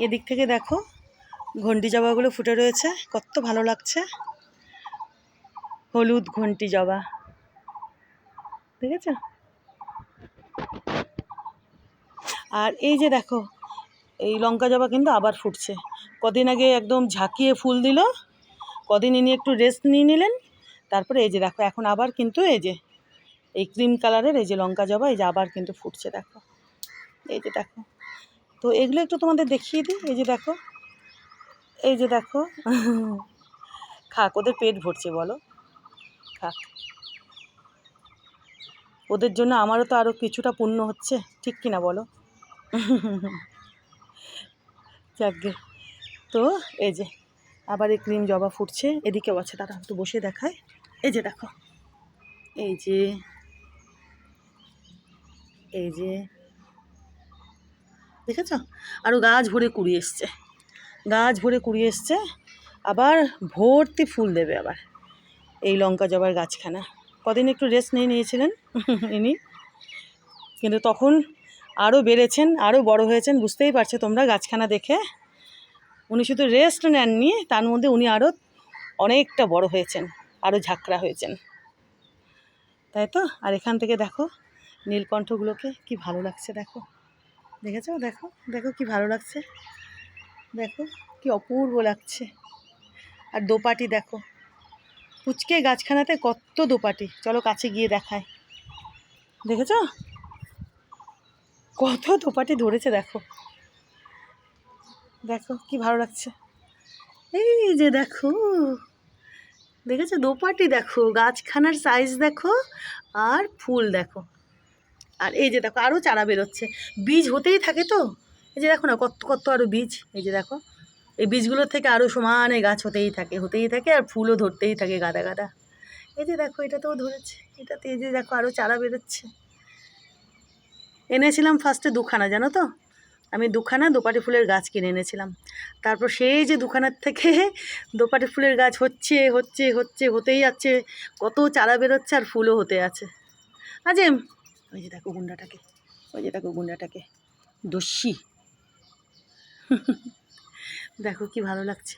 এদিক থেকে দেখো ঘন্টি জবাগুলো ফুটে রয়েছে, কত ভালো লাগছে। হলুদ ঘন্টি জবা, দেখেছ? আর এই যে দেখো এই লঙ্কা জবা কিন্তু আবার ফুটছে। কদিন আগে একদম ঝাঁকিয়ে ফুল দিল, কদিন ইনি একটু রেস্ট নিয়ে নিলেন, তারপরে এই যে দেখো এখন আবার কিন্তু এই যে এই ক্রিম কালারের এই যে লঙ্কা জবা এই যে আবার কিন্তু ফুটছে। দেখো এই যে দেখো, তো এগুলো একটু তোমাদের দেখিয়ে দিই। এই যে দেখো, এই যে দেখো খাক, ওদের পেট ভরছে বলো, খাক। ওদের জন্য আমারও তো আরও কিছুটা পুণ্য হচ্ছে, ঠিক কিনা বলো? যাকগে, তো এই যে আবার এই ক্রিম জবা ফুটছে, এদিকেও আছে, তারা একটু বসে দেখায়। এই যে দেখো, এই যে এই যে দেখেছ, আরও গাছ ভরে কুড়ি এসছে, গাছ ভরে কুড়ি এসছে, আবার ভর্তি ফুল দেবে আবার এই লঙ্কা জবার গাছখানা। কদিন একটু রেস্ট নিয়ে নিয়েছিলেন ইনি, কিন্তু তখন আরও বেড়েছেন, আরও বড় হয়েছেন, বুঝতেই পারছো তোমরা গাছখানা দেখে। উনি শুধু রেস্ট নেননি, তার মধ্যে উনি আরও অনেকটা বড় হয়েছেন, আরও ঝাঁকড়া হয়েছেন, তাই তো? আর এখান থেকে দেখো নীলকণ্ঠগুলোকে কি ভালো লাগছে, দেখো, দেখেছো? দেখো দেখো কি ভালো লাগছে, দেখো কি অপূর্ব লাগছে। আর দোপাটি দেখো, পুচকে গাছখানাতে কত দোপাটি, চলো কাছে গিয়ে দেখায়। দেখেছো কত দোপাটি ধরেছে, দেখো দেখো কি ভালো লাগছে। এই যে দেখো, দেখেছো দোপাটি, দেখো গাছখানার সাইজ দেখো, আর ফুল দেখো। আর এই যে দেখো আরও চারা বেরোচ্ছে, বীজ হতেই থাকে তো, এই যে দেখো না কত কত আরও বীজ, এই যে দেখো এই বীজগুলোর থেকে আরও সমানে গাছ হতেই থাকে, আর ফুলও ধরতেই থাকে গাদা গাদা। এই যে দেখো এটাতেও ধরেছে, এটাতে এই যে দেখো আরও চারা বেরোচ্ছে। এনেছিলাম ফার্স্টে দুখানা, জানো তো, আমি দুখানা দোপাটি ফুলের গাছ কিনে এনেছিলাম। তারপর সেই যে দুখানার থেকে দোপাটি ফুলের গাছ হচ্ছে হচ্ছে হচ্ছে হতেই যাচ্ছে, কত চারা বেরোচ্ছে আর ফুলও হতে আছে। আজিম, ওই যে দেখো গুন্ডাটাকে, ওই যে দেখো গুন্ডাটাকে, দস্যি দেখো কি ভালো লাগছে।